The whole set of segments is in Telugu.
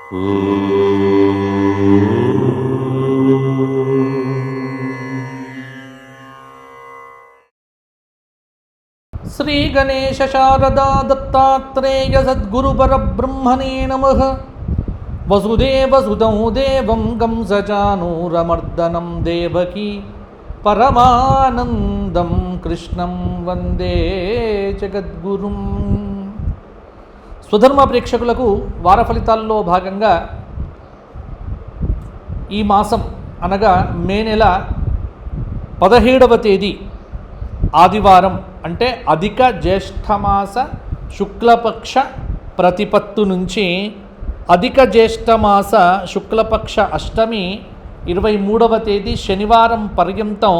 శ్రీ గణేశ శారదా దత్తాత్రేయ సద్గురు పరబ్రహ్మణే నమః. వసుదేవసుతం దేవం కంసచానూరమర్దనం దేవకీ పరమానందం కృష్ణం వందే జగద్గురుం. స్వధర్మ ప్రేక్షకులకు వార ఫలితాల్లో భాగంగా ఈ మాసం అనగా మే నెల 17వ తేదీ ఆదివారం అంటే అధిక జ్యేష్ఠమాస శుక్లపక్ష ప్రతిపత్తు నుంచి అధిక జ్యేష్ఠమాస శుక్లపక్ష అష్టమి 23వ తేదీ శనివారం పర్యంతం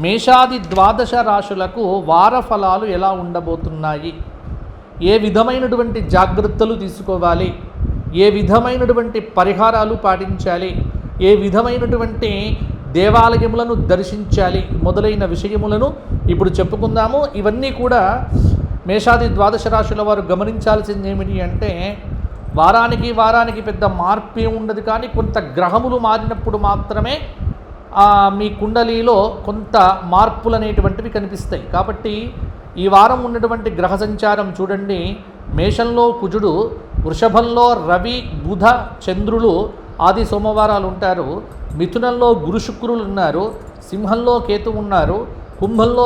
మేషాది ద్వాదశ రాశులకు వార ఫలాలు ఎలా ఉండబోతున్నాయి, ఏ విధమైనటువంటి జాగ్రత్తలు తీసుకోవాలి, ఏ విధమైనటువంటి పరిహారాలు పాటించాలి, ఏ విధమైనటువంటి దేవాలయములను దర్శించాలి మొదలైన విషయములను ఇప్పుడు చెప్పుకుందాము. ఇవన్నీ కూడా మేషాది ద్వాదశ రాశుల వారు గమనించాల్సింది ఏమిటి అంటే వారానికి పెద్ద మార్పు ఉండదు, కానీ కొంత గ్రహములు మారినప్పుడు మాత్రమే మీ కుండలిలో కొంత మార్పులు అనేటువంటివి కనిపిస్తాయి. కాబట్టి ఈ వారం ఉన్నటువంటి గ్రహ సంచారం చూడండి. మేషంలో కుజుడు, వృషభంలో రవి బుధ చంద్రులు ఆది సోమవారాలు ఉంటారు, మిథునంలో గురు శుక్రులు ఉన్నారు, సింహంలో కేతు ఉన్నారు, కుంభంలో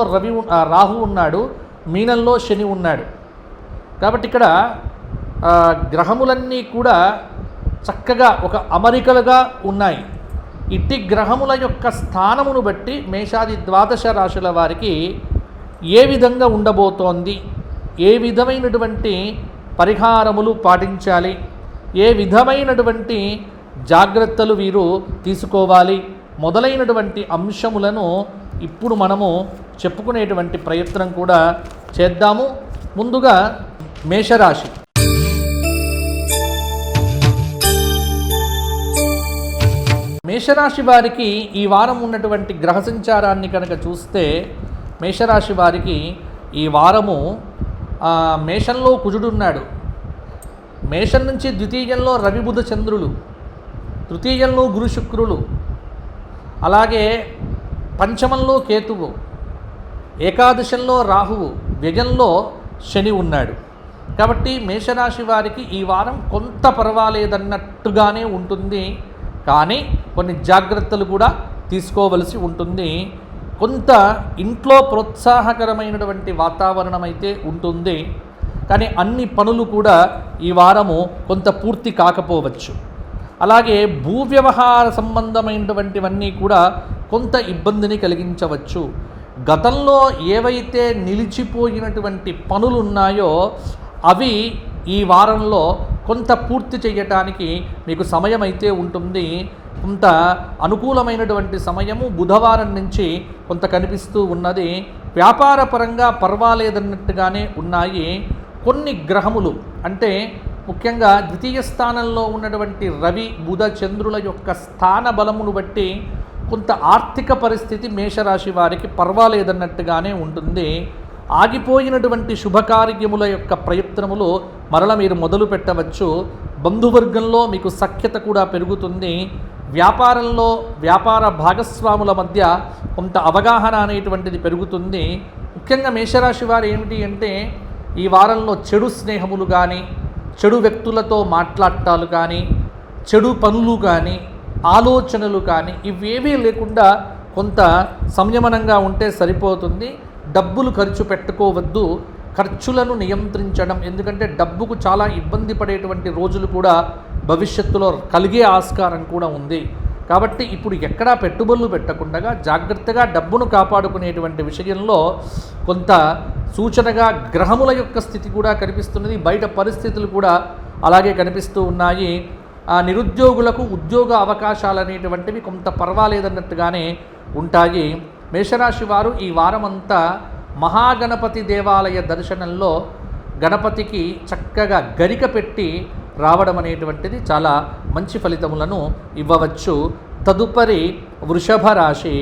రాహు ఉన్నాడు, మీనంలో శని ఉన్నాడు. కాబట్టి ఇక్కడ గ్రహములన్నీ కూడా చక్కగా ఒక అమరికలుగా ఉన్నాయి. ఇట్టి గ్రహముల యొక్క స్థానమును బట్టి మేషాది ద్వాదశ రాశుల వారికి ఏ విధంగా ఉండబోతోంది, ఏ విధమైనటువంటి పరిహారములు పాటించాలి, ఏ విధమైనటువంటి జాగ్రత్తలు వీరు తీసుకోవాలి మొదలైనటువంటి అంశములను ఇప్పుడు మనము చెప్పుకునేటువంటి ప్రయత్నం కూడా చేద్దాము. ముందుగా మేషరాశి. మేషరాశి వారికి ఈ వారం ఉన్నటువంటి గ్రహ సంచారాన్ని కనుక చూస్తే మేషరాశి వారికి ఈ వారము మేషంలో కుజుడున్నాడు, మేషం నుంచి ద్వితీయంలో రవి బుధ చంద్రులు, తృతీయంలో గురు శుక్రులు, అలాగే పంచమంలో కేతువు, ఏకాదశంలో రాహువు, వ్యయంలో శని ఉన్నాడు. కాబట్టి మేషరాశి వారికి ఈ వారం కొంత పర్వాలేదన్నట్టుగానే ఉంటుంది, కానీ కొన్ని జాగ్రత్తలు కూడా తీసుకోవలసి ఉంటుంది. కొంత ఇంట్లో ప్రోత్సాహకరమైనటువంటి వాతావరణం అయితే ఉంటుంది, కానీ అన్ని పనులు కూడా ఈ వారము కొంత పూర్తి కాకపోవచ్చు. అలాగే భూ వ్యవహార సంబంధమైనటువంటివన్నీ కూడా కొంత ఇబ్బందిని కలిగించవచ్చు. గతంలో ఏవైతే నిలిచిపోయినటువంటి పనులు ఉన్నాయో అవి ఈ వారంలో కొంత పూర్తి చేయటానికి మీకు సమయం అయితే ఉంటుంది. కొంత అనుకూలమైనటువంటి సమయము బుధవారం నుంచి కొంత కనిపిస్తూ ఉన్నది. వ్యాపారపరంగా పర్వాలేదన్నట్టుగానే ఉన్నాయి. కొన్ని గ్రహములు అంటే ముఖ్యంగా ద్వితీయ స్థానంలో ఉన్నటువంటి రవి బుధ చంద్రుల యొక్క స్థాన బలమును బట్టి కొంత ఆర్థిక పరిస్థితి మేషరాశి వారికి పర్వాలేదన్నట్టుగానే ఉంటుంది. ఆగిపోయినటువంటి శుభకార్యముల యొక్క ప్రయత్నములు మరల మీరు మొదలు పెట్టవచ్చు. బంధువర్గంలో మీకు సఖ్యత కూడా పెరుగుతుంది. వ్యాపారంలో వ్యాపార భాగస్వాముల మధ్య కొంత అవగాహన అనేటువంటిది పెరుగుతుంది. ముఖ్యంగా మేషరాశి వారు ఏమిటి అంటే ఈ వారంలో చెడు స్నేహములు కానీ, చెడు వ్యక్తులతో మాట్లాడటాలు కానీ, చెడు పనులు కానీ, ఆలోచనలు కానీ ఇవేవీ లేకుండా కొంత సంయమనంగా ఉంటే సరిపోతుంది. డబ్బులు ఖర్చు పెట్టుకోవద్దు, ఖర్చులను నియంత్రించడం, ఎందుకంటే డబ్బుకు చాలా ఇబ్బంది పడేటువంటి రోజులు కూడా భవిష్యత్తులో కలిగే ఆస్కారం కూడా ఉంది. కాబట్టి ఇప్పుడు ఎక్కడా పెట్టుబడులు పెట్టకుండా జాగ్రత్తగా డబ్బును కాపాడుకునేటువంటి విషయంలో కొంత సూచనగా గ్రహముల యొక్క స్థితి కూడా కనిపిస్తున్నది. బయట పరిస్థితులు కూడా అలాగే కనిపిస్తూ ఉన్నాయి. నిరుద్యోగులకు ఉద్యోగ అవకాశాలు అనేటువంటివి కొంత పర్వాలేదన్నట్టుగానే ఉంటాయి. మేషరాశి వారు ఈ వారమంతా మహాగణపతి దేవాలయ దర్శనంలో గణపతికి చక్కగా గరిక పెట్టి రావడం అనేటువంటిది చాలా మంచి ఫలితములను ఇవ్వవచ్చు. తదుపరి వృషభ రాశి.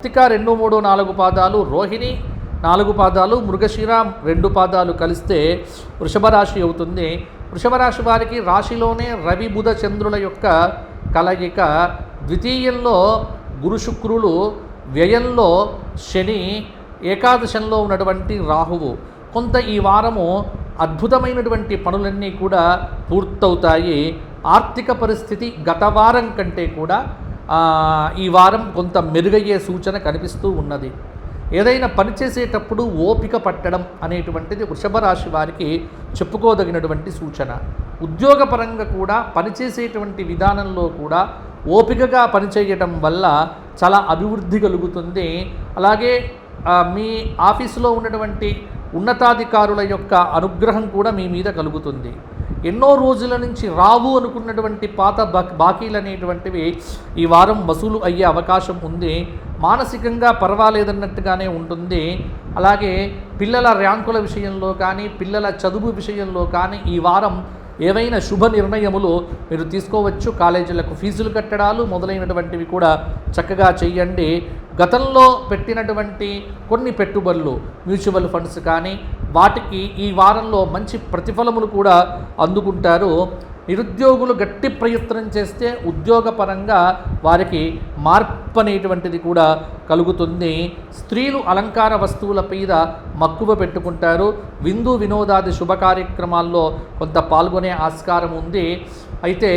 కృత్తిక 2, 3, 4 పాదాలు, రోహిణి 4 పాదాలు, మృగశిర 2 పాదాలు కలిస్తే వృషభ రాశి అవుతుంది. వృషభ రాశి వారికి రాశిలోనే రవి బుధ చంద్రుల యొక్క కలయిక, ద్వితీయంలో గురు శుక్రులు, వ్యయంలో శని, ఏకాదశంలో ఉన్నటువంటి రాహువు. కొంత ఈ వారము అద్భుతమైనటువంటి పనులన్నీ కూడా పూర్తవుతాయి. ఆర్థిక పరిస్థితి గత వారం కంటే కూడా ఈ వారం కొంత మెరుగయ్యే సూచన కనిపిస్తూ ఉన్నది. ఏదైనా పని చేసేటప్పుడు ఓపిక పట్టడం అనేటువంటిది వృషభ రాశి వారికి చెప్పుకోదగినటువంటి సూచన. ఉద్యోగపరంగా కూడా పనిచేసేటువంటి విధానంలో కూడా ఓపికగా పనిచేయటం వల్ల చాలా అభివృద్ధి కలుగుతుంది. అలాగే మీ ఆఫీసులో ఉన్నటువంటి ఉన్నతాధికారుల యొక్క అనుగ్రహం కూడా మీ మీద కలుగుతుంది. ఎన్నో రోజుల నుంచి రావు అనుకున్నటువంటి పాత బాకీలు అనేటువంటివి ఈ వారం వసూలు అయ్యే అవకాశం ఉంది. మానసికంగా పర్వాలేదన్నట్టుగానే ఉంటుంది. అలాగే పిల్లల ర్యాంకుల విషయంలో కానీ, పిల్లల చదువు విషయంలో కానీ ఈ వారం ఏవైనా శుభ నిర్ణయములు మీరు తీసుకోవచ్చు. కాలేజీలకు ఫీజులు కట్టడాలు మొదలైనటువంటివి కూడా చక్కగా చేయండి. గతంలో పెట్టినటువంటి కొన్ని పెట్టుబడులు, మ్యూచువల్ ఫండ్స్ కానీ, వాటికి ఈ వారంలో మంచి ప్రతిఫలములు కూడా అందుకుంటారు. నిరుద్యోగులు గట్టి ప్రయత్నం చేస్తే ఉద్యోగపరంగా వారికి మార్పు అనేటువంటిది కూడా కలుగుతుంది. స్త్రీలు అలంకార వస్తువుల మీద మక్కువ పెట్టుకుంటారు. విందు వినోదాది శుభ కార్యక్రమాల్లో కొంత పాల్గొనే ఆస్కారం ఉంది. అయితే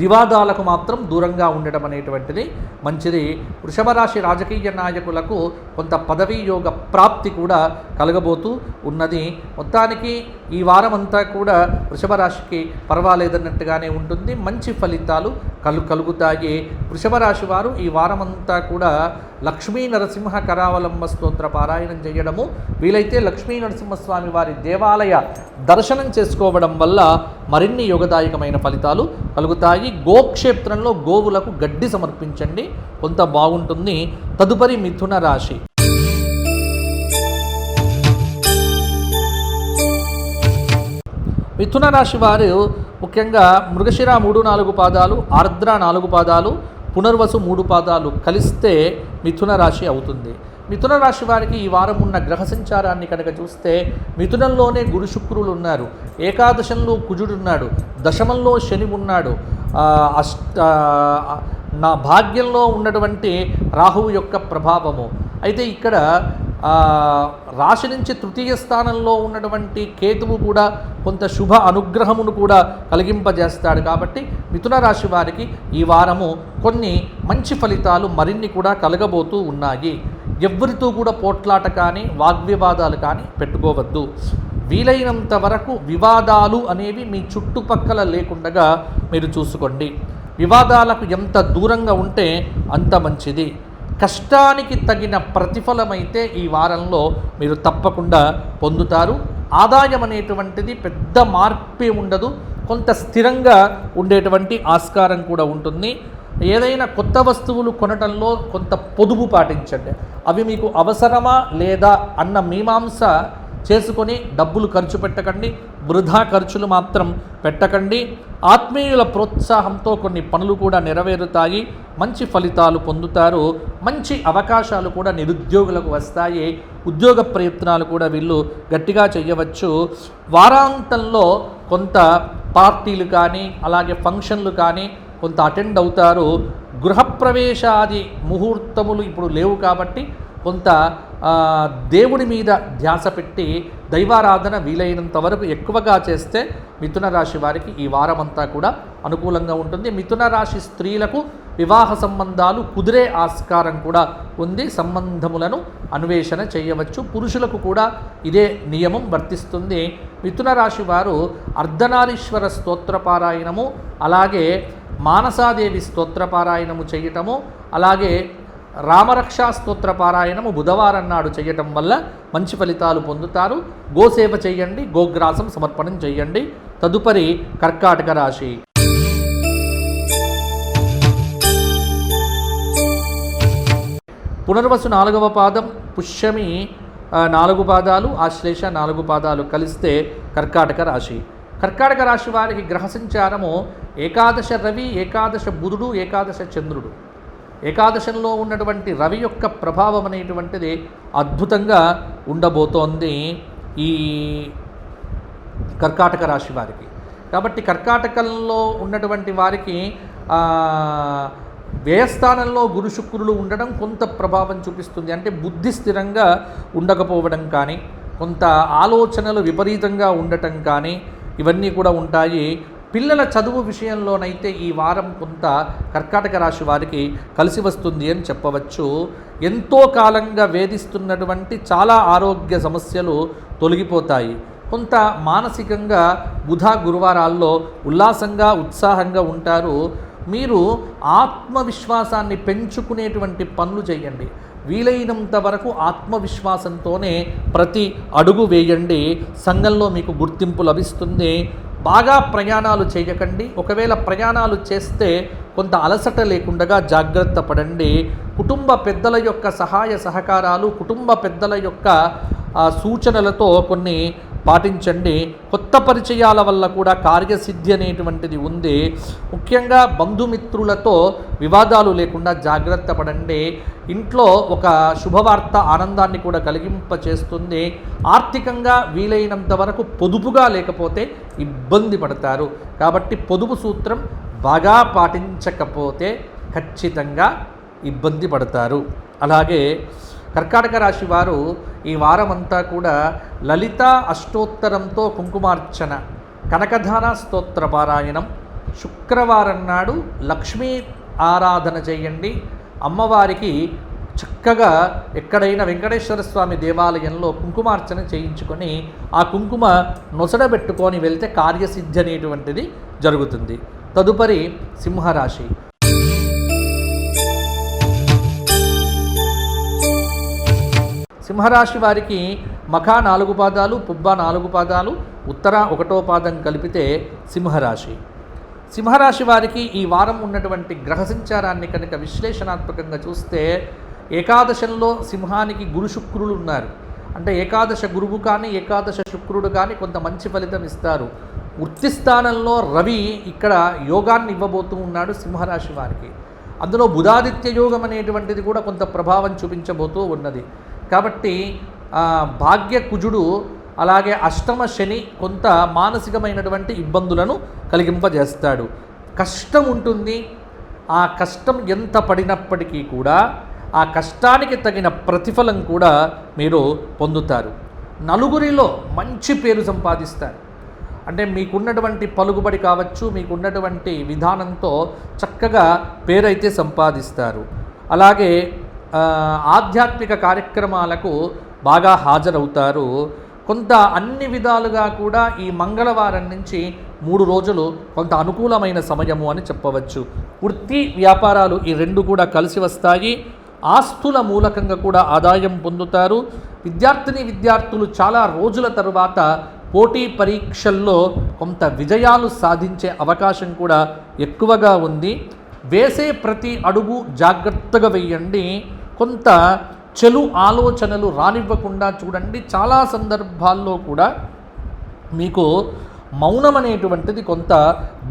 వివాదాలకు మాత్రం దూరంగా ఉండడం అనేటువంటిది మంచిది. వృషభ రాశి రాజకీయ నాయకులకు కొంత పదవీ యోగ ప్రాప్తి కూడా కలగబోతూ ఉన్నది. మొత్తానికి ఈ వారం అంతా కూడా వృషభ రాశికి పర్వాలేదన్నట్టుగానే ఉంటుంది. మంచి ఫలితాలు కలుగుతాయి. వృషభ రాశి వారు ఈ వారమంతా కూడా లక్ష్మీ నరసింహ కరావలంబ స్తోత్ర పారాయణం చేయడము, వీలైతే లక్ష్మీ నరసింహస్వామి వారి దేవాలయ దర్శనం చేసుకోవడం వల్ల మరిన్ని యోగదాయకమైన ఫలితాలు కలుగుతాయి. గోక్షేత్రంలో గోవులకు గడ్డి సమర్పించండి, కొంత బాగుంటుంది. తదుపరి మిథున రాశి. మిథున రాశి వారు ముఖ్యంగా మృగశిర 3-4 పాదాలు, ఆర్ద్ర 4 పాదాలు, పునర్వసు 3 పాదాలు కలిస్తే మిథున రాశి అవుతుంది. మిథున రాశి వారికి ఈ వారం ఉన్న గ్రహ సంచారాన్ని కనుక చూస్తే మిథునంలోనే గురు శుక్రులు ఉన్నారు, ఏకాదశంలో కుజుడు ఉన్నాడు, దశమంలో శని ఉన్నాడు, నా భాగ్యంలో ఉన్నటువంటి రాహువు యొక్క ప్రభావము. అయితే ఇక్కడ రాశి నుంచి తృతీయ స్థానంలో ఉన్నటువంటి కేతువు కూడా కొంత శుభ అనుగ్రహమును కూడా కలిగింపజేస్తాడు. కాబట్టి మిథున రాశి వారికి ఈ వారము కొన్ని మంచి ఫలితాలు మరిన్ని కూడా కలగబోతూ ఉన్నాయి. ఎవరితో కూడా పోట్లాట కానీ వాగ్వివాదాలు కానీ పెట్టుకోవద్దు. వీలైనంత వరకు వివాదాలు అనేవి మీ చుట్టుపక్కల లేకుండా మీరు చూసుకోండి. వివాదాలకు ఎంత దూరంగా ఉంటే అంత మంచిది. కష్టానికి తగిన ప్రతిఫలమైతే ఈ వారంలో మీరు తప్పకుండా పొందుతారు. ఆదాయం అనేటువంటిది పెద్ద మార్పే ఉండదు, కొంత స్థిరంగా ఉండేటువంటి ఆస్కారం కూడా ఉంటుంది. ఏదైనా కొత్త వస్తువులు కొనటంలో కొంత పొదుపు పాటించండి. అవి మీకు అవసరమా లేదా అన్న మీమాంస చేసుకొని డబ్బులు ఖర్చు పెట్టకండి, వృధా ఖర్చులు మాత్రం పెట్టకండి. ఆత్మీయుల ప్రోత్సాహంతో కొన్ని పనులు కూడా నెరవేరుతాయి, మంచి ఫలితాలు పొందుతారు. మంచి అవకాశాలు కూడా నిరుద్యోగులకు వస్తాయి. ఉద్యోగ ప్రయత్నాలు కూడా వీళ్ళు గట్టిగా చేయవచ్చు. వారాంతంలో కొంత పార్టీలు కానీ అలాగే ఫంక్షన్లు కానీ కొంత అటెండ్ అవుతారు. గృహప్రవేశాది ముహూర్తములు ఇప్పుడు లేవు కాబట్టి కొంత దేవుడి మీద ధ్యాస పెట్టి దైవారాధన వీలైనంత వరకు ఎక్కువగా చేస్తే మిథున రాశి వారికి ఈ వారమంతా కూడా అనుకూలంగా ఉంటుంది. మిథున రాశి స్త్రీలకు వివాహ సంబంధాలు కుదిరే ఆస్కారం కూడా ఉంది. సంబంధములను అన్వేషణ చేయవచ్చు. పురుషులకు కూడా ఇదే నియమం వర్తిస్తుంది. మిథున రాశి వారు అర్ధనారీశ్వర స్తోత్రపారాయణము, అలాగే మానసాదేవి స్తోత్రపారాయణము చేయటము, అలాగే రామరక్షా స్తోత్ర పారాయణము బుధవారం నాడు చేయటం వల్ల మంచి ఫలితాలు పొందుతారు. గోసేవ చేయండి, గోగ్రాసం సమర్పణం చేయండి. తదుపరి కర్కాటక రాశి. పునర్వసు 4వ పాదం, పుష్యమి 4 పాదాలు, ఆశ్లేష 4 పాదాలు కలిస్తే కర్కాటక రాశి. కర్కాటక రాశి వారికి గ్రహ సంచారము ఏకాదశ రవి, ఏకాదశ బుధుడు, ఏకాదశ చంద్రుడు. ఏకాదశంలో ఉన్నటువంటి రవి యొక్క ప్రభావం అనేటువంటిది అద్భుతంగా ఉండబోతోంది ఈ కర్కాటక రాశి వారికి. కాబట్టి కర్కాటకంలో ఉన్నటువంటి వారికి వ్యయస్థానంలో గురు శుక్రులు ఉండడం కొంత ప్రభావం చూపిస్తుంది. అంటే బుద్ధి స్థిరంగా ఉండకపోవడం కానీ, కొంత ఆలోచనలు విపరీతంగా ఉండటం కానీ ఇవన్నీ కూడా ఉంటాయి. పిల్లల చదువు విషయంలోనైతే ఈ వారం కొంత కర్కాటక రాశి వారికి కలిసి వస్తుంది అని చెప్పవచ్చు. ఎంతో కాలంగా వేధిస్తున్నటువంటి చాలా ఆరోగ్య సమస్యలు తొలగిపోతాయి. కొంత మానసికంగా బుధ గురువారాల్లో ఉల్లాసంగా ఉత్సాహంగా ఉంటారు. మీరు ఆత్మవిశ్వాసాన్ని పెంచుకునేటువంటి పనులు చేయండి. వీలైనంత వరకు ఆత్మవిశ్వాసంతోనే ప్రతి అడుగు వేయండి. సంఘంలో మీకు గుర్తింపు లభిస్తుంది. బాగా ప్రయాణాలు చేయకండి. ఒకవేళ ప్రయాణాలు చేస్తే కొంత అలసట లేకుండా జాగ్రత్త పడండి. కుటుంబ పెద్దల యొక్క సహాయ సహకారాలు, కుటుంబ పెద్దల యొక్క సూచనలతో కొన్ని పాటించండి. కొత్త పరిచయాల వల్ల కూడా కార్యసిద్ధి అనేటువంటిది ఉంది. ముఖ్యంగా బంధుమిత్రులతో వివాదాలు లేకుండా జాగ్రత్త పడండి. ఇంట్లో ఒక శుభవార్త ఆనందాన్ని కూడా కలిగింపచేస్తుంది. ఆర్థికంగా వీలైనంత వరకు పొదుపుగా లేకపోతే ఇబ్బంది పడతారు. కాబట్టి పొదుపు సూత్రం బాగా పాటించకపోతే ఖచ్చితంగా ఇబ్బంది పడతారు. అలాగే కర్కాటక రాశి వారు ఈ వారమంతా కూడా లలిత అష్టోత్తరంతో కుంకుమార్చన, కనకధార స్తోత్ర పారాయణం, శుక్రవారం నాడు లక్ష్మీ ఆరాధన చేయండి. అమ్మవారికి చక్కగా ఎక్కడైనా వెంకటేశ్వర స్వామి దేవాలయంలో కుంకుమార్చన చేయించుకొని ఆ కుంకుమ నొసడబెట్టుకొని వెళ్తే కార్యసిద్ధి అనేటువంటిది జరుగుతుంది. తదుపరి సింహరాశి. సింహరాశి వారికి మఖ 4 పాదాలు, పుబ్బ 4 పాదాలు, ఉత్తర 1వ పాదం కలిపితే సింహరాశి. సింహరాశి వారికి ఈ వారం ఉన్నటువంటి గ్రహ సంచారాన్ని కనుక విశ్లేషణాత్మకంగా చూస్తే ఏకాదశంలో సింహానికి గురు శుక్రులు ఉన్నారు. అంటే ఏకాదశ గురువు కానీ ఏకాదశ శుక్రుడు కానీ కొంత మంచి ఫలితం ఇస్తారు. వృత్తి స్థానంలో రవి ఇక్కడ యోగాన్ని ఇవ్వబోతూ ఉన్నాడు సింహరాశి వారికి. అందులో బుధాదిత్య యోగం అనేటువంటిది కూడా కొంత ప్రభావం చూపించబోతూ ఉన్నది. కాబట్టి భాగ్య కుజుడు అలాగే అష్టమ శని కొంత మానసికమైనటువంటి ఇబ్బందులను కలిగింపజేస్తాడు. కష్టం ఉంటుంది. ఆ కష్టం ఎంత పడినప్పటికీ కూడా ఆ కష్టానికి తగిన ప్రతిఫలం కూడా మీరు పొందుతారు. నలుగురిలో మంచి పేరు సంపాదిస్తారు. అంటే మీకున్నటువంటి పలుకుబడి కావచ్చు, మీకున్నటువంటి విధానంతో చక్కగా పేరైతే సంపాదిస్తారు. అలాగే ఆధ్యాత్మిక కార్యక్రమాలకు బాగా హాజరవుతారు. కొంత అన్ని విధాలుగా కూడా ఈ మంగళవారం నుంచి 3 రోజులు కొంత అనుకూలమైన సమయము అని చెప్పవచ్చు. వృత్తి వ్యాపారాలు ఈ 2 కూడా కలిసి వస్తాయి. ఆస్తుల మూలకంగా కూడా ఆదాయం పొందుతారు. విద్యార్థులు చాలా రోజుల తరువాత పోటీ పరీక్షల్లో కొంత విజయాలు సాధించే అవకాశం కూడా ఎక్కువగా ఉంది. వేసే ప్రతి అడుగు జాగ్రత్తగా వేయండి. కొంత చెడు ఆలోచనలు రానివ్వకుండా చూడండి. చాలా సందర్భాల్లో కూడా మీకు మౌనం అనేటువంటిది కొంత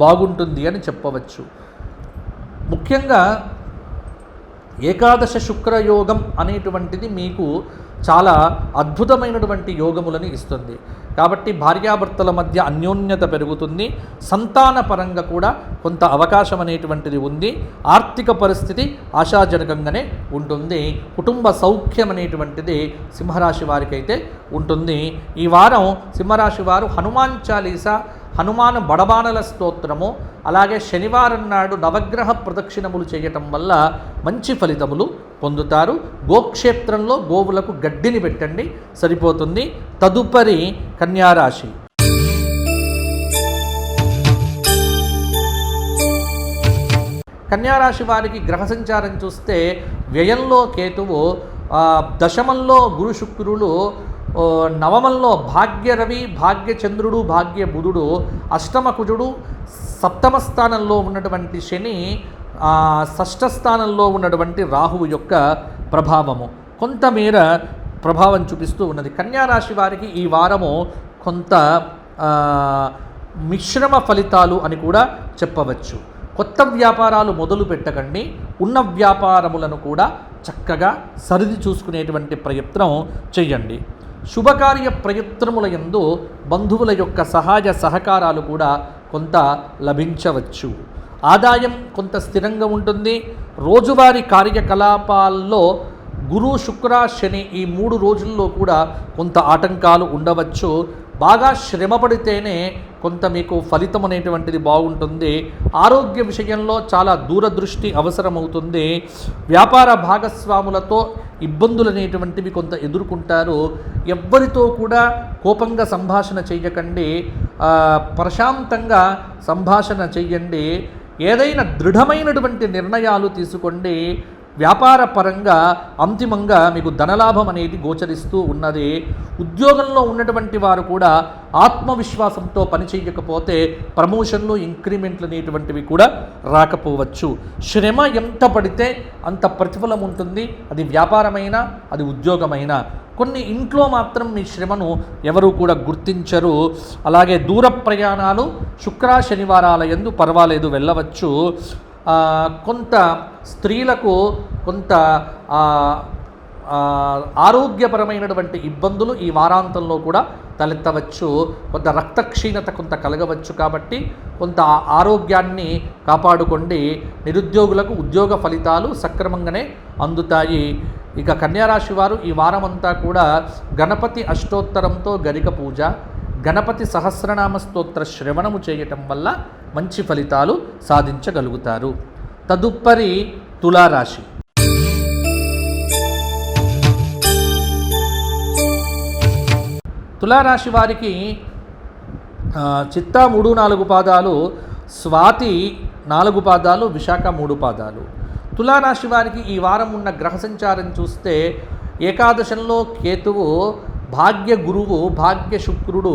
బాగుంటుంది అని చెప్పవచ్చు. ముఖ్యంగా ఏకాదశ శుక్రయోగం అనేటువంటిది మీకు చాలా అద్భుతమైనటువంటి యోగములను ఇస్తుంది. కాబట్టి భార్యాభర్తల మధ్య అన్యోన్యత పెరుగుతుంది. సంతాన పరంగా కూడా కొంత అవకాశం అనేటువంటిది ఉంది. ఆర్థిక పరిస్థితి ఆశాజనకంగానే ఉంటుంది. కుటుంబ సౌఖ్యం అనేటువంటిది సింహరాశి వారికి అయితే ఉంటుంది. ఈ వారం సింహరాశి వారు హనుమాన్ చాలీసా, హనుమాన్ బడబానల స్తోత్రము, అలాగే శనివారం నాడు నవగ్రహ ప్రదక్షిణములు చేయటం వల్ల మంచి ఫలితములు పొందుతారు. గోక్షేత్రంలో గోవులకు గడ్డిని పెట్టండి, సరిపోతుంది. తదుపరి కన్యారాశి. కన్యారాశి వారికి గ్రహ సంచారం చూస్తే వ్యయంలో కేతువు, దశమంలో గురు శుక్రులు, నవమంలో భాగ్య రవి, భాగ్య చంద్రుడు, భాగ్య బుధుడు, అష్టమ కుజుడు, సప్తమ స్థానంలో ఉన్నటువంటి శని, షష్ఠ స్థానంలో ఉన్నటువంటి రాహువు యొక్క ప్రభావము కొంతమేర ప్రభావం చూపిస్తూ ఉన్నది. కన్యారాశి వారికి ఈ వారము కొంత మిశ్రమ ఫలితాలు అని కూడా చెప్పవచ్చు. కొత్త వ్యాపారాలు మొదలు పెట్టకండి. ఉన్న వ్యాపారములను కూడా చక్కగా సరిది చూసుకునేటువంటి ప్రయత్నం చేయండి. శుభకార్య ప్రయత్నముల యందు బంధువుల యొక్క సహాయ సహకారాలు కూడా కొంత లభించవచ్చు. ఆదాయం కొంత స్థిరంగా ఉంటుంది. రోజువారీ కార్యకలాపాల్లో గురు, శుక్ర, శని ఈ 3 రోజుల్లో కూడా కొంత ఆటంకాలు ఉండవచ్చు. బాగా శ్రమపడితేనే కొంత మీకు ఫలితం అనేటువంటిది బాగుంటుంది. ఆరోగ్య విషయంలో చాలా దూరదృష్టి అవసరమవుతుంది. వ్యాపార భాగస్వాములతో ఇబ్బందులు అనేటువంటివి కొంత ఎదుర్కొంటారు. ఎవ్వరితో కూడా కోపంగా సంభాషణ చేయకండి. ప్రశాంతంగా సంభాషణ చెయ్యండి. ఏదైనా దృఢమైనటువంటి నిర్ణయాలు తీసుకోండి. వ్యాపార పరంగా అంతిమంగా మీకు ధనలాభం అనేది గోచరిస్తూ ఉన్నది. ఉద్యోగంలో ఉన్నటువంటి వారు కూడా ఆత్మవిశ్వాసంతో పనిచేయకపోతే ప్రమోషన్లు, ఇంక్రిమెంట్లు అనేటువంటివి కూడా రాకపోవచ్చు. శ్రమ ఎంత పడితే అంత ప్రతిఫలం ఉంటుంది. అది వ్యాపారమైనా, అది ఉద్యోగమైనా. కొన్ని ఇంట్లో మాత్రం మీ శ్రమను ఎవరు కూడా గుర్తించరు. అలాగే దూర ప్రయాణాలు శుక్ర, శనివారాల యందు పర్వాలేదు, వెళ్ళవచ్చు. కొంత స్త్రీలకు కొంత ఆరోగ్యపరమైనటువంటి ఇబ్బందులు ఈ వారాంతంలో కూడా తలెత్తవచ్చు. కొంత రక్తక్షీణత కొంత కలగవచ్చు. కాబట్టి కొంత ఆరోగ్యాన్ని కాపాడుకోండి. నిరుద్యోగులకు ఉద్యోగ ఫలితాలు సక్రమంగానే అందుతాయి. ఇక కన్యారాశి వారు ఈ వారమంతా కూడా గణపతి అష్టోత్తరంతో గరిక పూజ, గణపతి సహస్రనామ స్తోత్ర శ్రవణము చేయటం వల్ల మంచి ఫలితాలు సాధించగలుగుతారు. తదుపరి తులారాశి. తులారాశి వారికి చిత్తా 3-4 పాదాలు, స్వాతి 4 పాదాలు, విశాఖ 3 పాదాలు. తులారాశి వారికి ఈ వారం ఉన్న గ్రహ సంచారం చూస్తే ఏకాదశంలో కేతువు, భాగ్య గురువు, భాగ్య శుక్రుడు,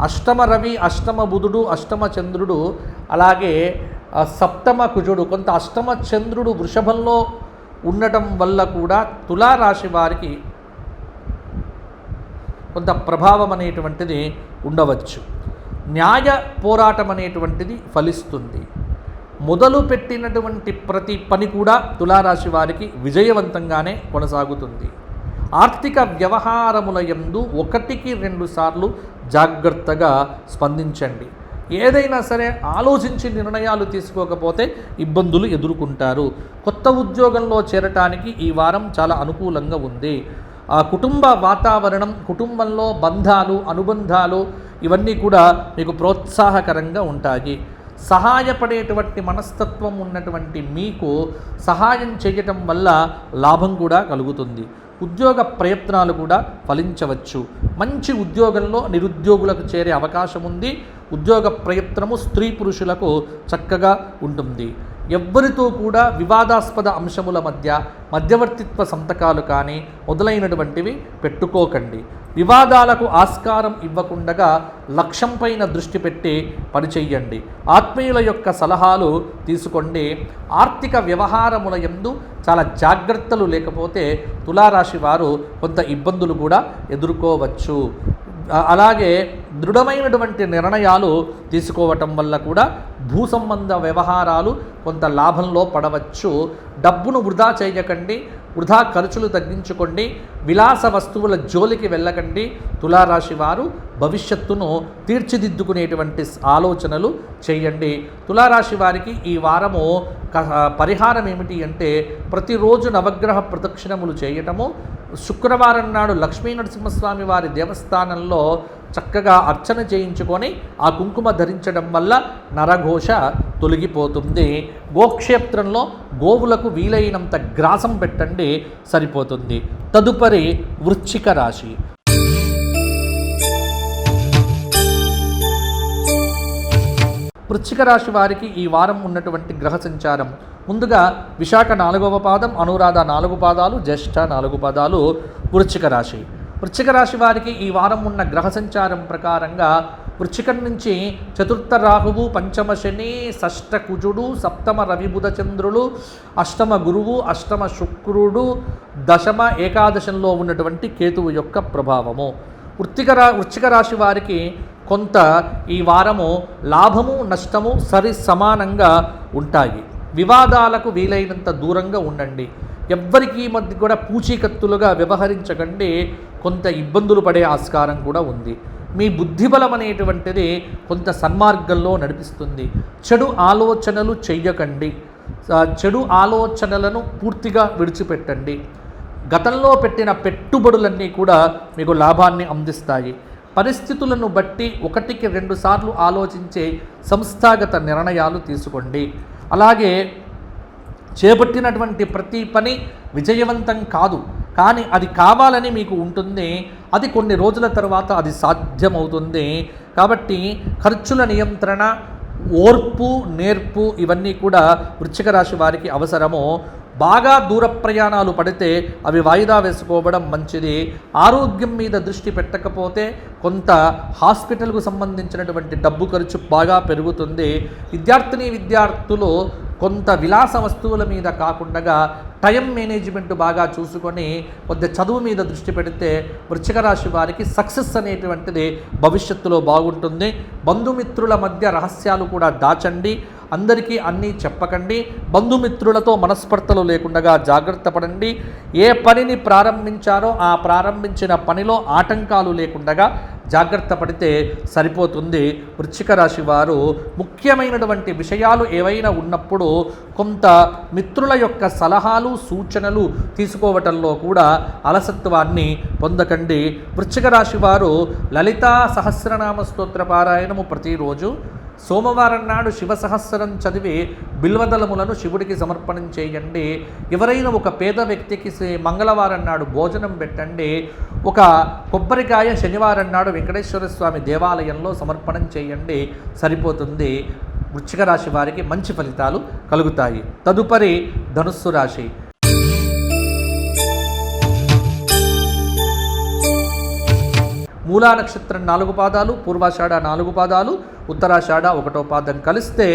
అష్టమ రవి, అష్టమ బుధుడు, అష్టమ చంద్రుడు, అలాగే సప్తమ కుజుడు. కొంత అష్టమ చంద్రుడు వృషభంలో ఉండటం వల్ల కూడా తులారాశి వారికి కొంత ప్రభావం అనేటువంటిది ఉండవచ్చు. న్యాయ పోరాటం అనేటువంటిది ఫలిస్తుంది. మొదలు పెట్టినటువంటి ప్రతి పని కూడా తులారాశి వారికి విజయవంతంగానే కొనసాగుతుంది. ఆర్థిక వ్యవహారముల యందు 1-2 సార్లు జాగ్రత్తగా స్పందించండి. ఏదైనా సరే ఆలోచించి నిర్ణయాలు తీసుకోకపోతే ఇబ్బందులు ఎదుర్కొంటారు. కొత్త ఉద్యోగంలో చేరటానికి ఈ వారం చాలా అనుకూలంగా ఉంది. కుటుంబ వాతావరణం, కుటుంబంలో బంధాలు, అనుబంధాలు ఇవన్నీ కూడా మీకు ప్రోత్సాహకరంగా ఉంటాయి. సహాయపడేటువంటి మనస్తత్వం ఉన్నటువంటి మీకు సహాయం చేయటం వల్ల లాభం కూడా కలుగుతుంది. ఉద్యోగ ప్రయత్నాలు కూడా ఫలించవచ్చు. మంచి ఉద్యోగంలో నిరుద్యోగులకు చేరే అవకాశం ఉంది. ఉద్యోగ ప్రయత్నము స్త్రీ పురుషులకు చక్కగా ఉంటుంది. ఎవ్వరితో కూడా వివాదాస్పద అంశముల మధ్య మధ్యవర్తిత్వ సంతకాలు కానీ మొదలైనటువంటివి పెట్టుకోకండి. వివాదాలకు ఆస్కారం ఇవ్వకుండా లక్ష్యంపైన దృష్టి పెట్టి పనిచేయండి. ఆత్మీయుల యొక్క సలహాలు తీసుకోండి. ఆర్థిక వ్యవహారముల యందు చాలా జాగ్రత్తలు లేకపోతే తులారాశి వారు కొంత ఇబ్బందులు కూడా ఎదుర్కోవచ్చు. అలాగే దృఢమైనటువంటి నిర్ణయాలు తీసుకోవటం వల్ల కూడా భూ సంబంధ వ్యవహారాలు కొంత లాభంలో పడవచ్చు. డబ్బును వృధా చేయకండి. వృధా ఖర్చులు తగ్గించుకోండి. విలాస వస్తువుల జోలికి వెళ్ళకండి. తులారాశి వారు భవిష్యత్తును తీర్చిదిద్దుకునేటువంటి ఆలోచనలు చేయండి. తులారాశి వారికి ఈ వారము పరిహారం ఏమిటి అంటే ప్రతిరోజు నవగ్రహ ప్రదక్షిణములు చేయటము, శుక్రవారం నాడు లక్ష్మీ నరసింహస్వామి వారి దేవస్థానంలో చక్కగా అర్చన చేయించుకొని ఆ కుంకుమ ధరించడం వల్ల నరఘోష తొలగిపోతుంది. గోక్షేత్రంలో గోవులకు వీలైనంత గ్రాసం పెట్టండి, సరిపోతుంది. తదుపరి వృశ్చిక రాశి. వృశ్చిక రాశి వారికి ఈ వారం ఉన్నటువంటి గ్రహ సంచారం ముందుగా విశాఖ 4వ పాదం, అనురాధ 4 పాదాలు, జ్యేష్ఠ 4 పాదాలు వృశ్చిక రాశి. వృశ్చిక రాశి వారికి ఈ వారం ఉన్న గ్రహ సంచారం ప్రకారంగా వృశ్చికం నుంచి చతుర్థ రాహువు, పంచమ శని, షష్ఠ కుజుడు, సప్తమ రవి బుధ చంద్రులు, అష్టమ గురువు, అష్టమ శుక్రుడు, దశమ ఏకాదశంలో ఉన్నటువంటి కేతువు యొక్క ప్రభావము. వృశ్చిక రాశి వారికి కొంత ఈ వారము లాభము నష్టము సరి సమానంగా ఉంటాయి. వివాదాలకు వీలైనంత దూరంగా ఉండండి. ఎవ్వరికీ మధ్య కూడా పూచీకత్తులుగా వ్యవహరించకండి. కొంత ఇబ్బందులు పడే ఆస్కారం కూడా ఉంది. మీ బుద్ధిబలం అనేటువంటిది కొంత సన్మార్గంలో నడిపిస్తుంది. చెడు ఆలోచనలు చెయ్యకండి. చెడు ఆలోచనలను పూర్తిగా విడిచిపెట్టండి. గతంలో పెట్టిన పెట్టుబడులన్నీ కూడా మీకు లాభాన్ని అందిస్తాయి. పరిస్థితులను బట్టి 1-2 సార్లు ఆలోచించే సంస్థాగత నిర్ణయాలు తీసుకోండి. అలాగే చేపట్టినటువంటి ప్రతి పని విజయవంతం కాదు, కానీ అది కావాలని మీకు ఉంటుంది. అది కొన్ని రోజుల తర్వాత అది సాధ్యమవుతుంది. కాబట్టి ఖర్చుల నియంత్రణ, ఓర్పు, నేర్పు ఇవన్నీ కూడా వృశ్చిక రాశి వారికి అవసరము. బాగా దూర ప్రయాణాలు పడితే అవి వాయిదా వేసుకోవడం మంచిది. ఆరోగ్యం మీద దృష్టి పెట్టకపోతే కొంత హాస్పిటల్కు సంబంధించినటువంటి డబ్బు ఖర్చు బాగా పెరుగుతుంది. విద్యార్థులు కొంత విలాస వస్తువుల మీద కాకుండా టైం మేనేజ్మెంట్ బాగా చూసుకొని కొద్ది చదువు మీద దృష్టి పెడితే వృశ్చిక రాశి వారికి సక్సెస్ అనేటువంటిది భవిష్యత్తులో బాగుంటుంది. బంధుమిత్రుల మధ్య రహస్యాలు కూడా దాచండి. అందరికీ అన్నీ చెప్పకండి. బంధుమిత్రులతో మనస్పర్ధలు లేకుండా జాగ్రత్త పడండి. ఏ పనిని ప్రారంభించారో ఆ ప్రారంభించిన పనిలో ఆటంకాలు లేకుండా జాగ్రత్త పడితే సరిపోతుంది. వృశ్చిక రాశి వారు ముఖ్యమైనటువంటి విషయాలు ఏవైనా ఉన్నప్పుడు కొంత మిత్రుల యొక్క సలహాలు, సూచనలు తీసుకోవటంలో కూడా అలసత్వాన్ని పొందకండి. వృశ్చిక రాశి వారు లలితా సహస్రనామ స్తోత్ర పారాయణము ప్రతిరోజు సోమవారం నాడు శివ సహస్రం చదివి బిల్వదళములను శివుడికి సమర్పణం చేయండి. ఎవరైనా ఒక పేద వ్యక్తికి మంగళవారం నాడు భోజనం పెట్టండి. ఒక కొబ్బరికాయ శనివారం నాడు వెంకటేశ్వర స్వామి దేవాలయంలో సమర్పణం చేయండి, సరిపోతుంది. వృశ్చిక రాశి వారికి మంచి ఫలితాలు కలుగుతాయి. తదుపరి ధనుస్సు రాశి. మూలా నక్షత్రం 4 పాదాలు, పూర్వాషాఢ 4 పాదాలు, ఉత్తరాషాఢ 1వ పాదం కలిస్తే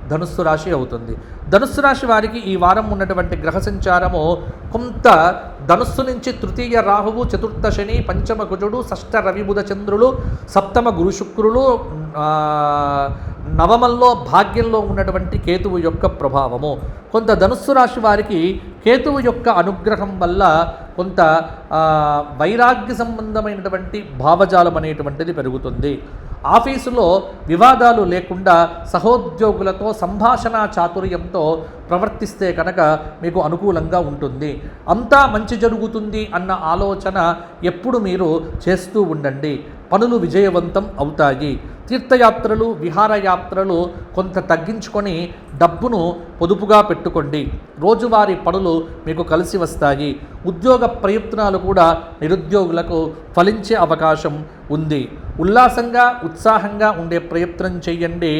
ధనుస్సు రాశి అవుతుంది. ధనుస్సు రాశి వారికి ఈ వారం ఉన్నటువంటి గ్రహ సంచారము కొంత ధనుస్సు నుంచి తృతీయ రాహువు, చతుర్థ శని, పంచమ కుజుడు, షష్ఠ రవి బుధ చంద్రులు, సప్తమ గురు శుక్రులు, నవమంలో భాగ్యంలో ఉన్నటువంటి కేతువు యొక్క ప్రభావము. కొంత ధనుస్సు రాశి వారికి కేతువు యొక్క అనుగ్రహం వల్ల కొంత వైరాగ్య సంబంధమైనటువంటి భావజాలం అనేటువంటిది పెరుగుతుంది. ఆఫీసులో వివాదాలు లేకుండా సహోద్యోగులతో సంభాషణ చాతుర్యంతో ప్రవర్తిస్తే కనుక మీకు అనుకూలంగా ఉంటుంది. అంతా మంచి జరుగుతుంది అన్న ఆలోచన ఎప్పుడు మీరు చేస్తూ ఉండండి. పనులు విజయవంతం అవుతాయి. తీర్థయాత్రలు, విహారయాత్రలు కొంత తగ్గించుకొని డబ్బును పొదుపుగా పెట్టుకోండి. రోజువారీ పనులు మీకు కలిసి వస్తాయి. ఉద్యోగ ప్రయత్నాలు కూడా నిరుద్యోగులకు ఫలించే అవకాశం ఉంది. ఉల్లాసంగా, ఉత్సాహంగా ఉండే ప్రయత్నం చేయండి.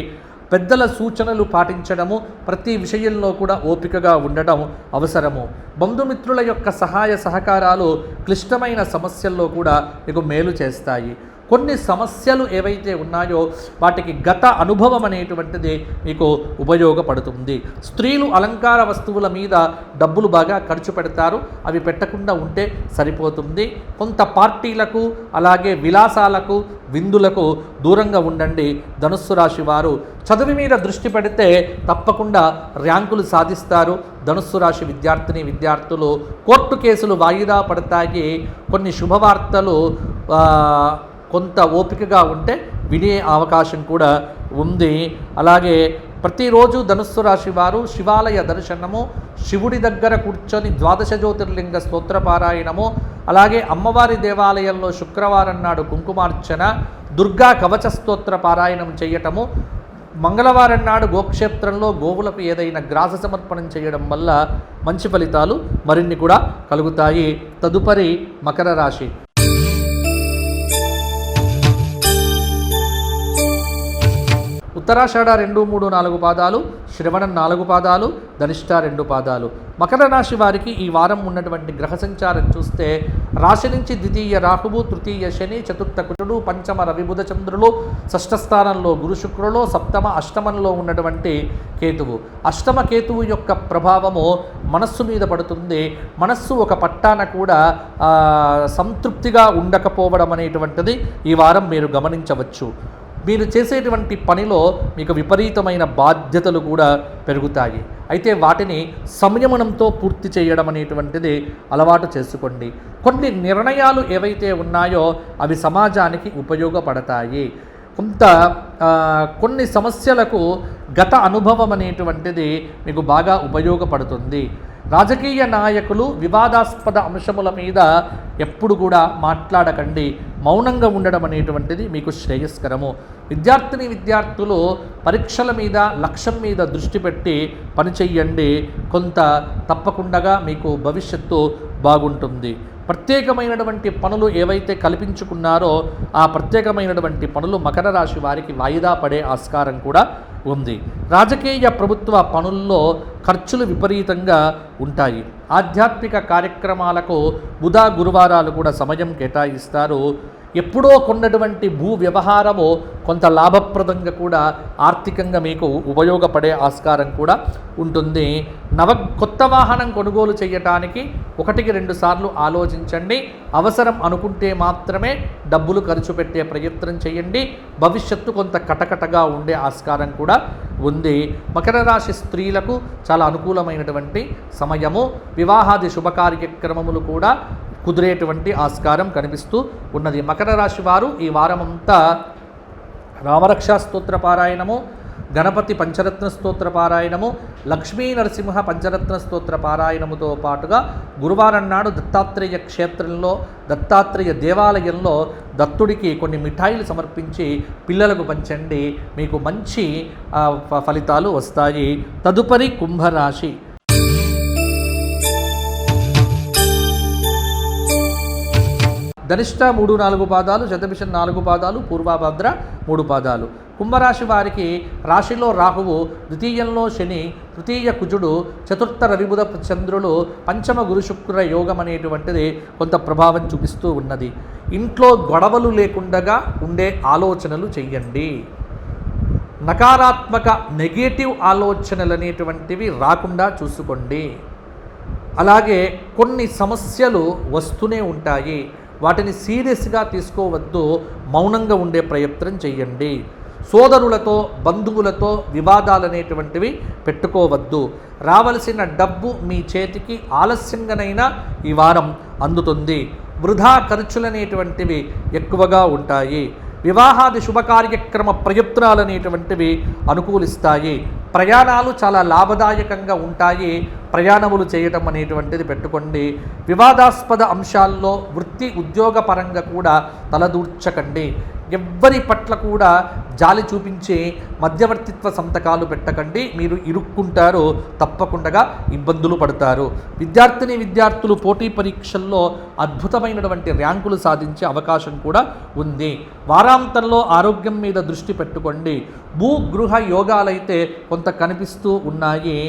పెద్దల సూచనలు పాటించడము, ప్రతి విషయంలో కూడా ఓపికగా ఉండడం అవసరము. బంధుమిత్రుల యొక్క సహాయ సహకారాలు క్లిష్టమైన సమస్యల్లో కూడా మీకు మేలు చేస్తాయి. కొన్ని సమస్యలు ఏవైతే ఉన్నాయో వాటికి గత అనుభవం అనేటువంటిది మీకు ఉపయోగపడుతుంది. స్త్రీలు అలంకార వస్తువుల మీద డబ్బులు బాగా ఖర్చు పెడతారు, అవి పెట్టకుండా ఉంటే సరిపోతుంది. కొంత పార్టీలకు, అలాగే విలాసాలకు, విందులకు దూరంగా ఉండండి. ధనుస్సు రాశి వారు చదువు మీద దృష్టి పెడితే తప్పకుండా ర్యాంకులు సాధిస్తారు. ధనుస్సు రాశి విద్యార్థులు కోర్టు కేసులు వాయిదా పడతాయి. కొన్ని శుభవార్తలు కొంత ఓపికగా ఉంటే వినే అవకాశం కూడా ఉంది. అలాగే ప్రతిరోజు ధనుస్సు రాశి వారు శివాలయ దర్శనము, శివుడి దగ్గర కూర్చొని ద్వాదశ జ్యోతిర్లింగ స్తోత్ర పారాయణము, అలాగే అమ్మవారి దేవాలయంలో శుక్రవారం నాడు కుంకుమార్చన, దుర్గా కవచ స్తోత్ర పారాయణం చేయటము, మంగళవారం నాడు గోక్షేత్రంలో గోవులకు ఏదైనా గ్రాస సమర్పణం చేయడం వల్ల మంచి ఫలితాలు మరిన్ని కూడా కలుగుతాయి. తదుపరి మకర రాశి. ఉత్తరాషాఢ 2, 3, 4 పాదాలు, శ్రవణం 4 పాదాలు, ధనిష్ట 2 పాదాలు. మకర రాశి వారికి ఈ వారం ఉన్నటువంటి గ్రహ సంచారం చూస్తే రాశి నుంచి ద్వితీయ రాహువు, తృతీయ శని, చతుర్థ కుజుడు, పంచమ రవి బుధ చంద్రులు, షష్ఠ స్థానంలో గురు శుక్రులు, సప్తమ అష్టమంలో ఉన్నటువంటి కేతువు. అష్టమ కేతువు యొక్క ప్రభావము మనస్సు మీద పడుతుంది. మనస్సు ఒక పట్టాన కూడా సంతృప్తిగా ఉండకపోవడం అనేటువంటిది ఈ వారం మీరు గమనించవచ్చు. మీరు చేసేటువంటి పనిలో మీకు విపరీతమైన బాధ్యతలు కూడా పెరుగుతాయి. అయితే వాటిని సంయమనంతో పూర్తి చేయడం అనేటువంటిది అలవాటు చేసుకోండి. కొన్ని నిర్ణయాలు ఏవైతే ఉన్నాయో అవి సమాజానికి ఉపయోగపడతాయి. కొన్ని సమస్యలకు గత అనుభవం అనేటువంటిది మీకు బాగా ఉపయోగపడుతుంది. రాజకీయ నాయకులు వివాదాస్పద అంశముల మీద ఎప్పుడు కూడా మాట్లాడకండి. మౌనంగా ఉండడం అనేటువంటిది మీకు శ్రేయస్కరము. విద్యార్థులు పరీక్షల మీద లక్ష్యం మీద దృష్టి పెట్టి పనిచేయండి. కొంత తప్పకుండా మీకు భవిష్యత్తు బాగుంటుంది. ప్రత్యేకమైనటువంటి పనులు ఏవైతే కల్పించుకున్నారో ఆ ప్రత్యేకమైనటువంటి పనులు మకర రాశి వారికి వాయిదా పడే ఆస్కారం కూడా ఉంది. రాజకీయ ప్రభుత్వ పనుల్లో ఖర్చులు విపరీతంగా ఉంటాయి. ఆధ్యాత్మిక కార్యక్రమాలకు బుధ గురువారాలు కూడా సమయం కేటాయిస్తారు. ఎప్పుడో కొన్నటువంటి భూ వ్యవహారము కొంత లాభప్రదంగా కూడా ఆర్థికంగా మీకు ఉపయోగపడే ఆస్కారం కూడా ఉంటుంది. కొత్త వాహనం కొనుగోలు చేయటానికి 1-2 సార్లు ఆలోచించండి. అవసరం అనుకుంటే మాత్రమే డబ్బులు ఖర్చు పెట్టే ప్రయత్నం చేయండి. భవిష్యత్తు కొంత కటకటగా ఉండే ఆస్కారం కూడా ఉంది. మకర రాశి స్త్రీలకు చాలా అనుకూలమైనటువంటి సమయము. వివాహాది శుభకార్యక్రమములు కూడా కుదిరేటువంటి ఆస్కారం కనిపిస్తూ ఉన్నది. మకర రాశి వారు ఈ వారమంతా రామరక్షా స్తోత్ర పారాయణము, గణపతి పంచరత్న స్తోత్ర పారాయణము, లక్ష్మీ నరసింహ పంచరత్న స్తోత్ర పారాయణముతో పాటుగా గురువారం నాడు దత్తాత్రేయ క్షేత్రంలో దత్తాత్రేయ దేవాలయంలో దత్తుడికి కొన్ని మిఠాయిలు సమర్పించి పిల్లలకు పంచండి. మీకు మంచి ఫలితాలు వస్తాయి. తదుపరి కుంభరాశి. ధనిష్ట 3-4 పాదాలు, శతభిషం 4 పాదాలు, పూర్వభద్ర 3 పాదాలు. కుంభరాశి వారికి రాశిలో రాహువు, ద్వితీయంలో శని, తృతీయ కుజుడు, చతుర్థ రవిబుధ చంద్రులు, పంచమ గురు శుక్ర యోగం అనేటువంటిది కొంత ప్రభావం చూపిస్తూ ఉన్నది. ఇంట్లో గొడవలు లేకుండా ఉండే ఆలోచనలు చెయ్యండి. నకారాత్మక నెగటివ్ ఆలోచనలు అనేటువంటివి రాకుండా చూసుకోండి. అలాగే కొన్ని సమస్యలు వస్తూనే ఉంటాయి. వాటిని సీరియస్గా తీసుకోవద్దు. మౌనంగా ఉండే ప్రయత్నం చేయండి. సోదరులతో బంధువులతో వివాదాలు అనేటువంటివి పెట్టుకోవద్దు. రావలసిన డబ్బు మీ చేతికి ఆలస్యంగానైనా ఈ వారం అందుతుంది. వృధా ఖర్చులనేటువంటివి ఎక్కువగా ఉంటాయి. వివాహాది శుభకార్యక్రమ ప్రయత్నాలు అనేటువంటివి అనుకూలిస్తాయి. ప్రయాణాలు చాలా లాభదాయకంగా ఉంటాయి. ప్రయాణములు చేయటం అనేటువంటిది పెట్టుకోండి. వివాదాస్పద అంశాల్లో వృత్తి ఉద్యోగ పరంగా కూడా తలదూర్చకండి. ఎవ్వరి పట్ల కూడా జాలి చూపించి మధ్యవర్తిత్వ సంతకాలు పెట్టకండి. మీరు ఇరుక్కుంటారు, తప్పకుండా ఇబ్బందులు పడతారు. విద్యార్థులు పోటీ పరీక్షల్లో అద్భుతమైనటువంటి ర్యాంకులు సాధించే అవకాశం కూడా ఉంది. వారాంతంలో ఆరోగ్యం మీద దృష్టి పెట్టుకోండి. భూగృహ యోగాలైతే కొంత కనిపిస్తూ ఉన్నాయి.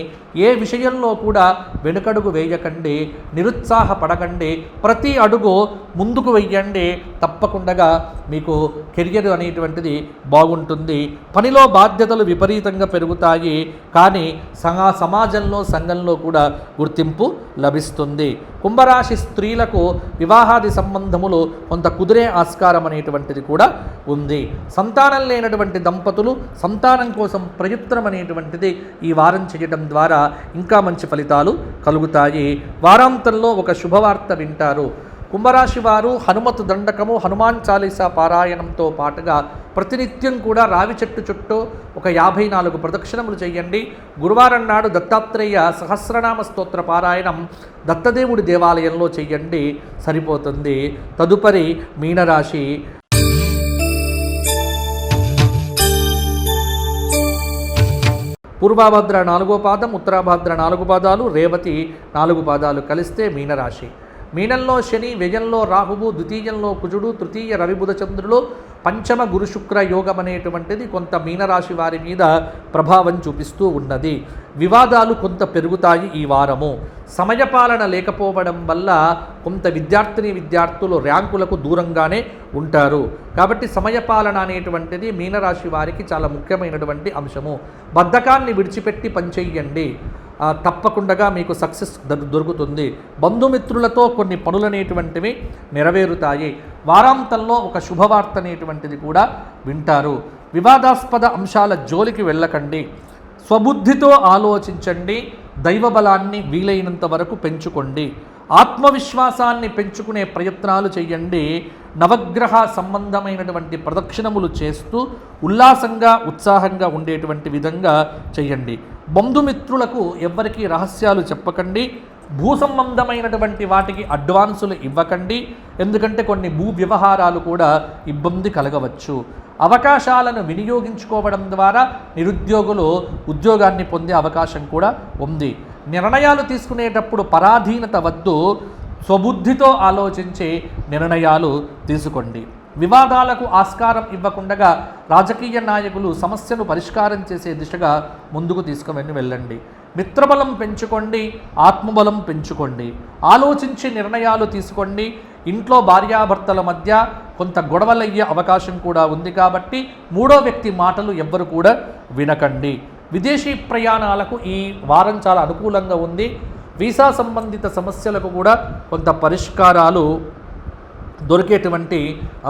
ఏ విషయంలో కూడా వెనుకడుగు వేయకండి, నిరుత్సాహపడకండి. ప్రతి అడుగు ముందుకు వెయ్యండి. తప్పకుండా మీకు కెరియర్ అనేటువంటిది బాగుంటుంది. పనిలో బాధ్యతలు విపరీతంగా పెరుగుతాయి. కానీ సమాజంలో సంఘంలో కూడా గుర్తింపు లభిస్తుంది. కుంభరాశి స్త్రీలకు వివాహాది సంబంధములు కొంత కుదిరే ఆస్కారం అనేటువంటిది కూడా ఉంది. సంతానం లేనటువంటి దంపతులు సంతానం కోసం ప్రయత్నం అనేటువంటిది ఈ వారం చేయడం ద్వారా ఇంకా మంచి ఫలితాలు కలుగుతాయి. వారాంతంలో ఒక శుభవార్త వింటారు. కుంభరాశి వారు హనుమత్ దండకము, హనుమాన్ చాలీసా పారాయణంతో పాటుగా ప్రతినిత్యం కూడా రావి చెట్టు చుట్టూ ఒక 54 ప్రదక్షిణములు చేయండి. గురువారం నాడు దత్తాత్రేయ సహస్రనామ స్తోత్ర పారాయణం దత్తదేవుడి దేవాలయంలో చేయండి, సరిపోతుంది. తదుపరి మీనరాశి. పూర్వభద్ర 4వ పాదం, ఉత్తరాభద్ర 4 పాదాలు, రేవతి 4 పాదాలు కలిస్తే మీనరాశి. మీనంలో శని, వ్యయంలో రాహువు, ద్వితీయంలో కుజుడు, తృతీయ రవిబుధ చంద్రులు, పంచమ గురు శుక్ర యోగం అనేటువంటిది కొంత మీనరాశి వారి మీద ప్రభావం చూపిస్తూ ఉన్నది. వివాదాలు కొంత పెరుగుతాయి ఈ వారము. సమయపాలన లేకపోవడం వల్ల కొంత విద్యార్థులు ర్యాంకులకు దూరంగానే ఉంటారు. కాబట్టి సమయపాలన అనేటువంటిది మీనరాశి వారికి చాలా ముఖ్యమైనటువంటి అంశము. బద్ధకాన్ని విడిచిపెట్టి పనిచేయండి, తప్పకుండా మీకు సక్సెస్ దొరుకుతుంది. బంధుమిత్రులతో కొన్ని పనులనేటువంటివి నెరవేరుతాయి. వారాంతంలో ఒక శుభవార్త అనేటువంటిది కూడా వింటారు. వివాదాస్పద అంశాల జోలికి వెళ్ళకండి. స్వబుద్ధితో ఆలోచించండి. దైవ బలాన్ని వీలైనంత వరకు పెంచుకోండి. ఆత్మవిశ్వాసాన్ని పెంచుకునే ప్రయత్నాలు చేయండి. నవగ్రహ సంబంధమైనటువంటి ప్రదక్షిణములు చేస్తూ ఉల్లాసంగా ఉత్సాహంగా ఉండేటువంటి విధంగా చేయండి. బంధుమిత్రులకు ఎవ్వరికీ రహస్యాలు చెప్పకండి. భూ సంబంధమైనటువంటి వాటికి అడ్వాన్సులు ఇవ్వకండి. ఎందుకంటే కొన్ని భూ వ్యవహారాలు కూడా ఇబ్బంది కలగవచ్చు. అవకాశాలను వినియోగించుకోవడం ద్వారా నిరుద్యోగులు ఉద్యోగాన్ని పొందే అవకాశం కూడా ఉంది. నిర్ణయాలు తీసుకునేటప్పుడు పరాధీనత వద్దు. స్వబుద్ధితో ఆలోచించి నిర్ణయాలు తీసుకోండి. వివాదాలకు ఆస్కారం ఇవ్వకుండా రాజకీయ నాయకులు సమస్యను పరిష్కారం చేసే దిశగా ముందుకు తీసుకుని వెళ్ళండి. మిత్రబలం పెంచుకోండి. ఆత్మబలం పెంచుకోండి. ఆలోచించి నిర్ణయాలు తీసుకోండి. ఇంట్లో భార్యాభర్తల మధ్య కొంత గొడవలయ్యే అవకాశం కూడా ఉంది కాబట్టి మూడో వ్యక్తి మాటలు ఎవ్వరు కూడా వినకండి. విదేశీ ప్రయాణాలకు ఈ వారం చాలా అనుకూలంగా ఉంది. వీసా సంబంధిత సమస్యలకు కూడా కొంత పరిష్కారాలు దొరికేటువంటి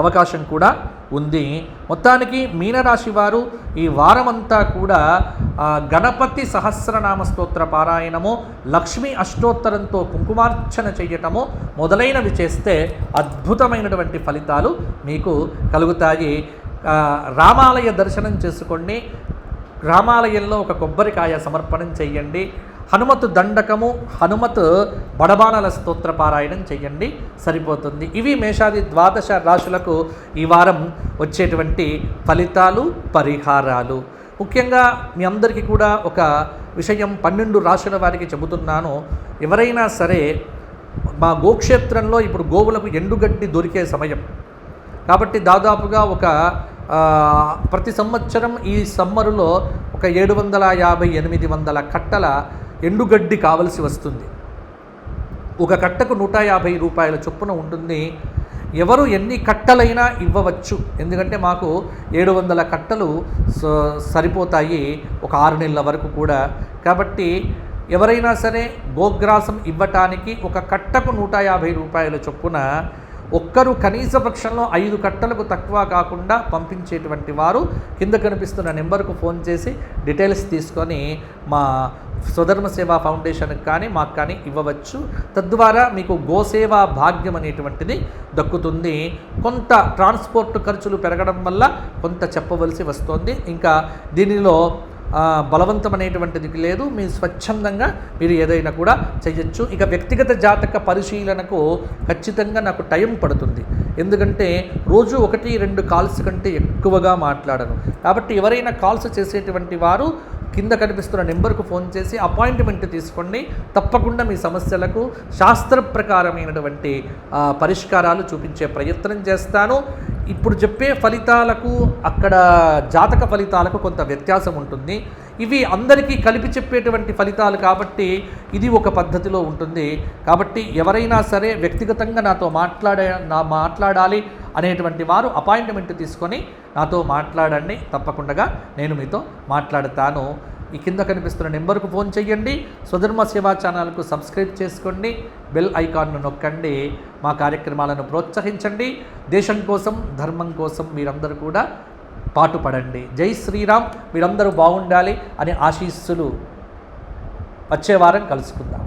అవకాశం కూడా ఉంది. మొత్తానికి మీనరాశి వారు ఈ వారమంతా కూడా గణపతి సహస్రనామ స్తోత్ర పారాయణము, లక్ష్మీ అష్టోత్తరంతో కుంకుమార్చన చేయటము మొదలైనవి చేస్తే అద్భుతమైనటువంటి ఫలితాలు మీకు కలుగుతాయి. రామాలయ దర్శనం చేసుకోండి. రామాలయంలో ఒక కొబ్బరికాయ సమర్పణం చేయండి. హనుమతు దండకము, హనుమత్ బడబాణల స్తోత్ర పారాయణం చేయండి, సరిపోతుంది. ఇవి మేషాది ద్వాదశ రాశులకు ఈ వారం వచ్చేటువంటి ఫలితాలు, పరిహారాలు. ముఖ్యంగా మీ అందరికీ కూడా ఒక విషయం 12 రాశుల వారికి చెబుతున్నాను. ఎవరైనా సరే మా గోక్షేత్రంలో ఇప్పుడు గోవులకు ఎండుగడ్డి దొరికే సమయం కాబట్టి దాదాపుగా ఒక ప్రతి సంవత్సరం ఈ సమ్మరులో ఒక 750-800 కట్టల ఎండుగడ్డి కావలసి వస్తుంది. ఒక కట్టకు 150 రూపాయల చొప్పున ఉంటుంది. ఎవరు ఎన్ని కట్టలైనా ఇవ్వవచ్చు. ఎందుకంటే మాకు 700 కట్టలు సరిపోతాయి ఒక 6 నెలల వరకు కూడా. కాబట్టి ఎవరైనా సరే గోగ్రాసం ఇవ్వటానికి ఒక కట్టకు 150 రూపాయల చొప్పున ఒక్కరు కనీస పక్షంలో 5 కట్టలకు తక్కువ కాకుండా పంపించేటువంటి వారు కింద కనిపిస్తున్న నెంబర్కు ఫోన్ చేసి డీటెయిల్స్ తీసుకొని మా స్వధర్మ సేవా ఫౌండేషన్కి కానీ మాకు కానీ ఇవ్వవచ్చు. తద్వారా మీకు గోసేవా భాగ్యం అనేటువంటిది దక్కుతుంది. కొంత ట్రాన్స్పోర్ట్ ఖర్చులు పెరగడం వల్ల కొంత చెప్పవలసి వస్తుంది. ఇంకా దీనిలో బలవంతం అనేటువంటిది లేదు. మీ స్వచ్ఛందంగా మీరు ఏదైనా కూడా చేయొచ్చు. ఇక వ్యక్తిగత జాతక పరిశీలనకు ఖచ్చితంగా నాకు టైం పడుతుంది. ఎందుకంటే రోజు 1-2 కాల్స్ కంటే ఎక్కువగా మాట్లాడను. కాబట్టి ఎవరైనా కాల్స్ చేసేటువంటి వారు కింద కనిపిస్తున్న నెంబర్కు ఫోన్ చేసి అపాయింట్మెంట్ తీసుకోండి. తప్పకుండా మీ సమస్యలకు శాస్త్ర ప్రకారమైనటువంటి పరిష్కారాలు చూపించే ప్రయత్నం చేస్తాను. ఇప్పుడు చెప్పే ఫలితాలకు అక్కడ జాతక ఫలితాలకు కొంత వ్యత్యాసం ఉంటుంది. ఇవి అందరికీ కలిపి చెప్పేటువంటి ఫలితాలు కాబట్టి ఇది ఒక పద్ధతిలో ఉంటుంది. కాబట్టి ఎవరైనా సరే వ్యక్తిగతంగా నాతో మాట్లాడాలి అనేటువంటి వారు అపాయింట్మెంట్ తీసుకొని నాతో మాట్లాడండి. తప్పకుండా నేను మీతో మాట్లాడతాను. ఈ కింద కనిపిస్తున్న నెంబర్కు ఫోన్ చేయండి. స్వధర్మ సేవా ఛానల్కు సబ్స్క్రైబ్ చేసుకోండి. బెల్ ఐకాన్ను నొక్కండి. మా కార్యక్రమాలను ప్రోత్సహించండి. దేశం కోసం, ధర్మం కోసం మీరందరూ కూడా పాటుపడండి. జై శ్రీరామ్. మీరందరూ బాగుండాలి అనే ఆశీస్సులు. వచ్చే వారం కలుసుకుందాం.